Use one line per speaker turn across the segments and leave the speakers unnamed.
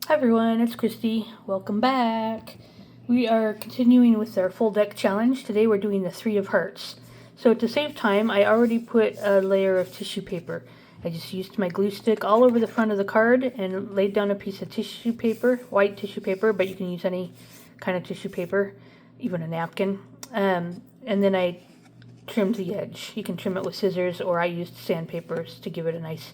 Hi everyone, it's Christy. Welcome back. We are continuing with our full deck challenge. Today we're doing the Three of Hearts. So to save time, I already put a layer of tissue paper. I just used my glue stick all over the front of the card and laid down a piece of tissue paper, white tissue paper, but you can use any kind of tissue paper, even a napkin. And then I trimmed the edge. You can trim it with scissors, or I used sandpapers to give it a nice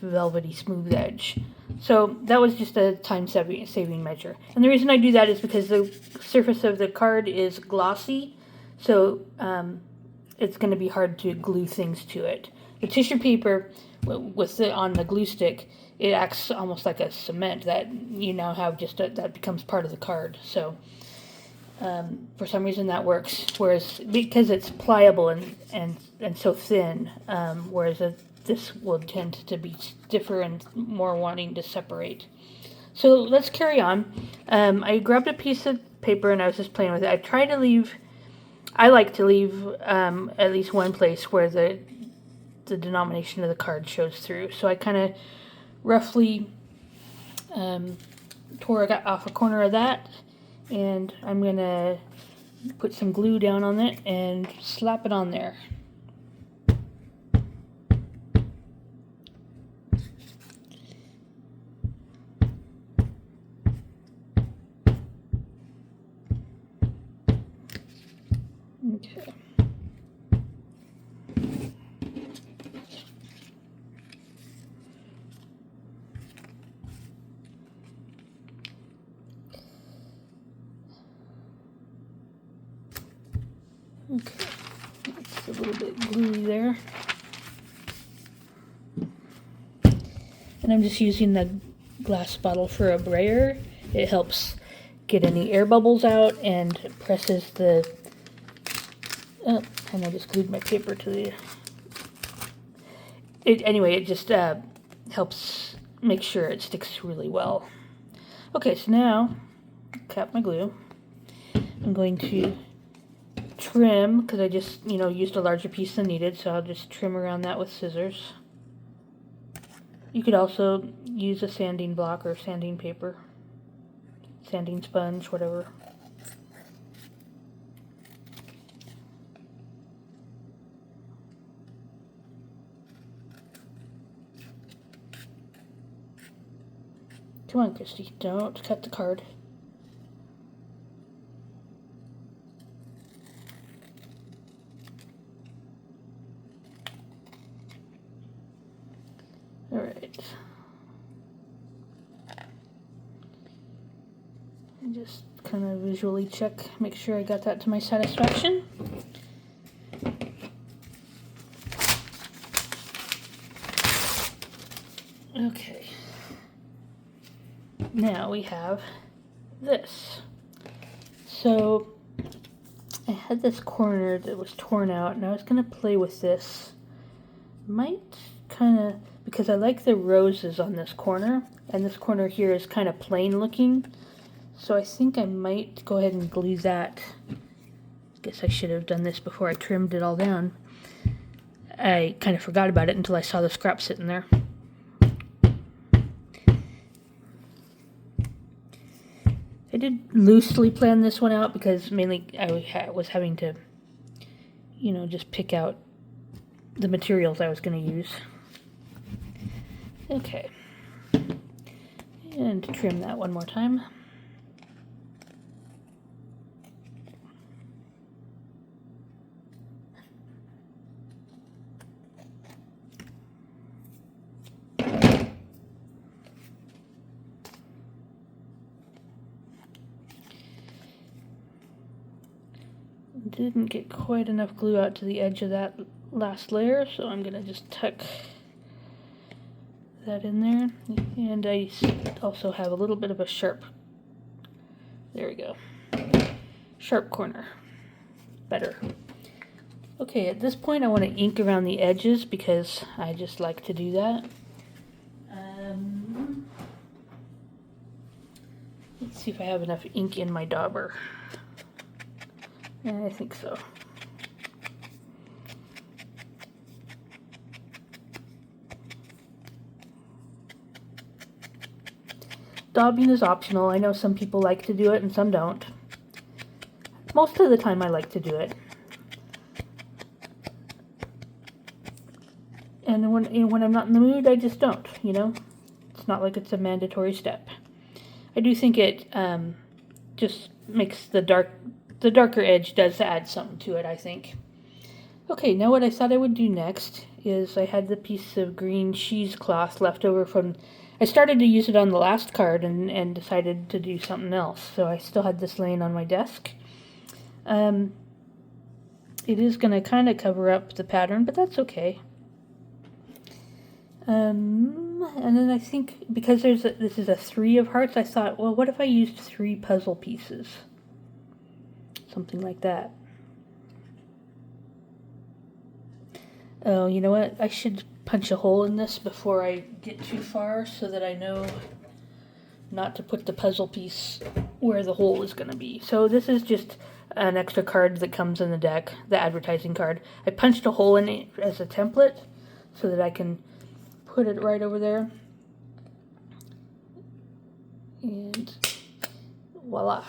velvety smooth edge. So that was just a time saving measure. And the reason I do that is because the surface of the card is glossy, so it's going to be hard to glue things to it. The tissue paper on the glue stick, it acts almost like a cement that you now have that becomes part of the card. So for some reason that works, whereas because it's pliable and so thin, whereas this will tend to be stiffer and more wanting to separate. So let's carry on. I grabbed a piece of paper and I was just playing with it. I like to leave at least one place where the denomination of the card shows through. So I kind of roughly tore off a corner of that, and I'm going to put some glue down on it and slap it on there. Okay. Okay, it's a little bit gluey there. And I'm just using the glass bottle for a brayer. It helps get any air bubbles out and presses the... Oh, and I just glued my paper to the... Anyway, it just helps make sure it sticks really well. Okay, so now, cap my glue. I'm going to trim, because I just, used a larger piece than needed, so I'll just trim around that with scissors. You could also use a sanding block or sanding paper, sanding sponge, whatever. Come on, Christy, don't cut the card. Alright. And just kind of visually check, make sure I got that to my satisfaction. Okay. Now we have this. So I had this corner that was torn out, and I was going to play with this. Might kind of, because I like the roses on this corner, and this corner here is kind of plain looking, so I think I might go ahead and glue that. Guess I should have done this before I trimmed it all down. I kind of forgot about it until I saw the scrap sitting there. I did loosely plan this one out because mainly I was having to, just pick out the materials I was going to use. Okay. And trim that one more time. Didn't get quite enough glue out to the edge of that last layer, so I'm going to just tuck that in there. And I also have a little bit of a sharp, there we go, sharp corner. Better. Okay, at this point I want to ink around the edges because I just like to do that. Let's see if I have enough ink in my dauber. Yeah, I think so. daubing is optional. I know some people like to do it and some don't. Most of the time I like to do it. And when I'm not in the mood, I just don't, you know? It's not like it's a mandatory step. I do think it just makes the darker edge does add something to it, I think. Okay, now what I thought I would do next is I had the piece of green cheesecloth left over from... I started to use it on the last card and decided to do something else. So I still had this laying on my desk. It is going to kind of cover up the pattern, but that's okay. And then I think because this is a 3 of hearts, I thought, well, what if I used 3 puzzle pieces? Something like that. Oh, you know what? I should punch a hole in this before I get too far so that I know not to put the puzzle piece where the hole is going to be. So this is just an extra card that comes in the deck, the advertising card. I punched a hole in it as a template so that I can put it right over there. And voila.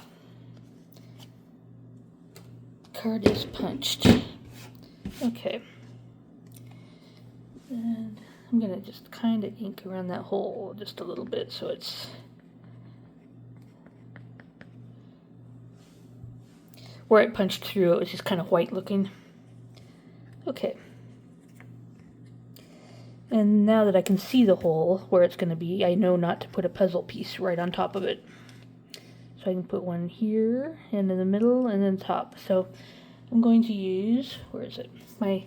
Card is punched. Okay. And I'm going to just kind of ink around that hole just a little bit so it's... Where it punched through, it was just kind of white looking. Okay. And now that I can see the hole where it's going to be, I know not to put a puzzle piece right on top of it. So I can put one here, and in the middle, and then top. So I'm going to use, where is it? My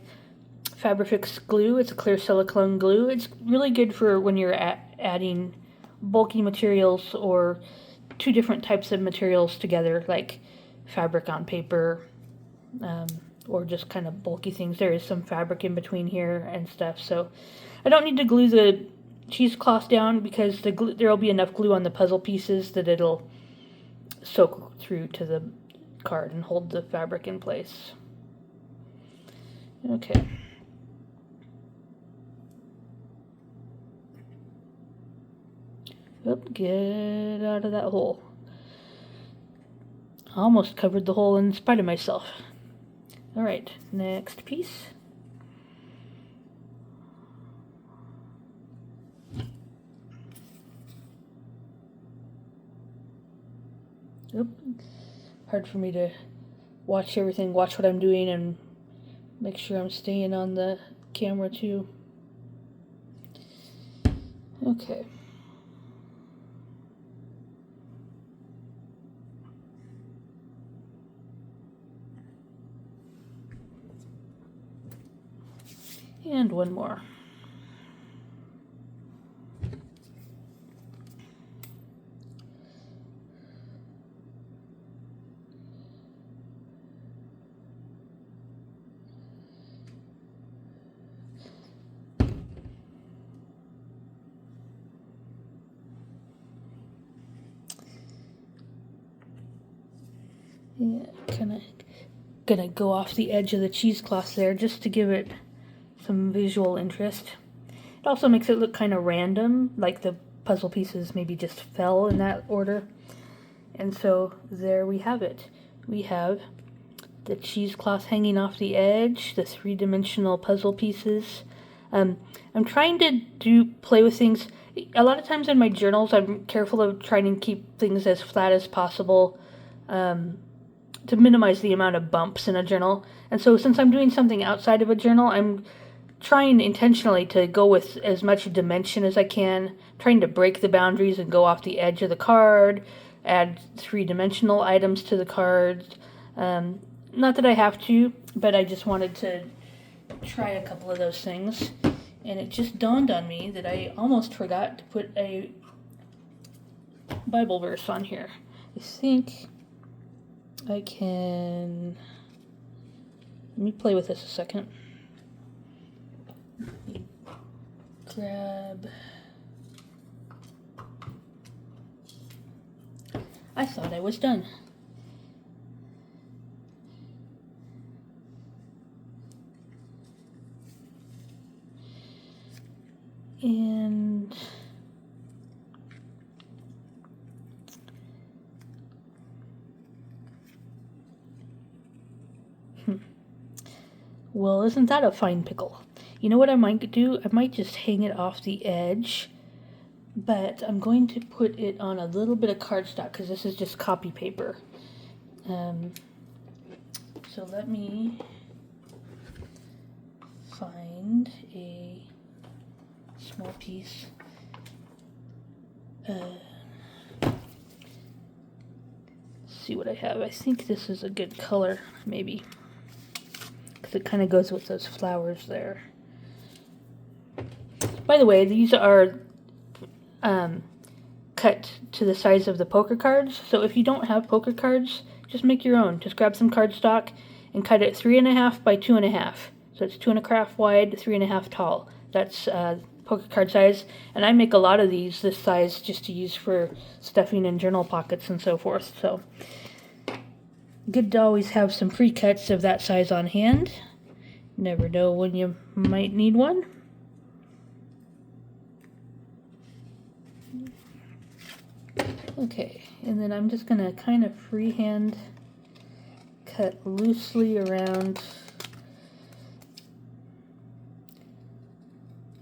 Fabrifix glue. It's a clear silicone glue. It's really good for when you're adding bulky materials or 2 different types of materials together, like fabric on paper, or just kind of bulky things. There is some fabric in between here and stuff, so I don't need to glue the cheesecloth down because there will be enough glue on the puzzle pieces that it'll soak through to the card and hold the fabric in place. Okay. Oop, get out of that hole. I almost covered the hole in spite of myself. Alright, next piece. Oop. Hard for me to watch everything, watch what I'm doing, and make sure I'm staying on the camera too. Okay. And one more. Yeah, kind of gonna go off the edge of the cheesecloth there just to give it some visual interest. It also makes it look kind of random, like the puzzle pieces maybe just fell in that order. And so there we have it. We have the cheesecloth hanging off the edge, the 3-dimensional puzzle pieces. I'm trying to play with things. A lot of times in my journals, I'm careful of trying to keep things as flat as possible, to minimize the amount of bumps in a journal. And so since I'm doing something outside of a journal, I'm trying intentionally to go with as much dimension as I can, trying to break the boundaries and go off the edge of the card, add 3-dimensional items to the cards. Not that I have to, but I just wanted to try a couple of those things. And it just dawned on me that I almost forgot to put a Bible verse on here. I think I can... Let me play with this a second. Grab... I thought I was done. And Well, isn't that a fine pickle? You know what I might do? I might just hang it off the edge, but I'm going to put it on a little bit of cardstock because this is just copy paper. So let me find a small piece. See what I have. I think this is a good color, maybe, because it kind of goes with those flowers there. By the way, these are cut to the size of the poker cards. So if you don't have poker cards, just make your own. Just grab some cardstock and cut it 3.5 by 2.5. So it's 2.5 wide, 3.5 tall. That's poker card size. And I make a lot of these this size just to use for stuffing in journal pockets and so forth. So good to always have some pre-cuts of that size on hand. Never know when you might need one. Okay, and then I'm just going to kind of freehand cut loosely around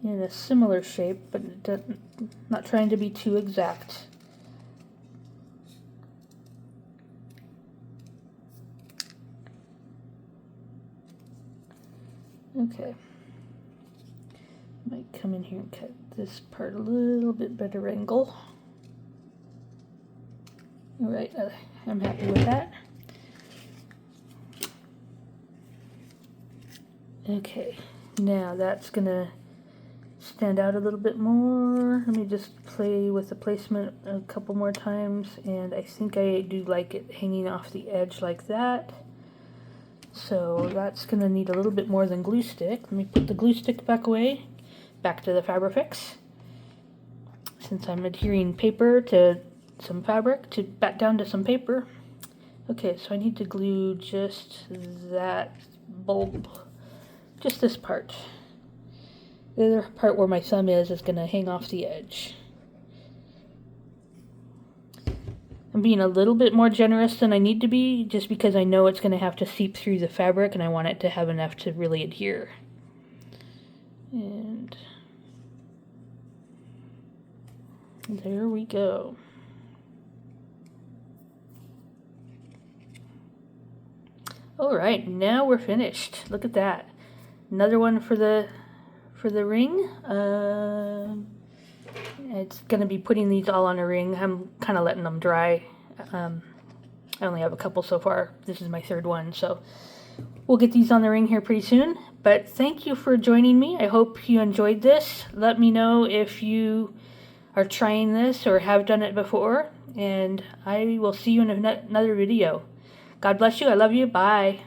in a similar shape, but not trying to be too exact. Okay, might come in here and cut this part a little bit better angle. All right, I'm happy with that. Okay, now that's gonna stand out a little bit more. Let me just play with the placement a couple more times, and I think I do like it hanging off the edge like that. So that's gonna need a little bit more than glue stick. Let me put the glue stick back away, back to the Fabrifix. Since I'm adhering paper to some fabric to back down to some paper. Okay, so I need to glue just that bulb, just this part. The other part where my thumb is going to hang off the edge. I'm being a little bit more generous than I need to be, just because I know it's going to have to seep through the fabric and I want it to have enough to really adhere. And there we go. Alright, now we're finished. Look at that. Another one for the ring. It's going to be putting these all on a ring. I'm kind of letting them dry. I only have a couple so far. This is my third one, so we'll get these on the ring here pretty soon. But thank you for joining me. I hope you enjoyed this. Let me know if you are trying this or have done it before, and I will see you in another video. God bless you. I love you. Bye.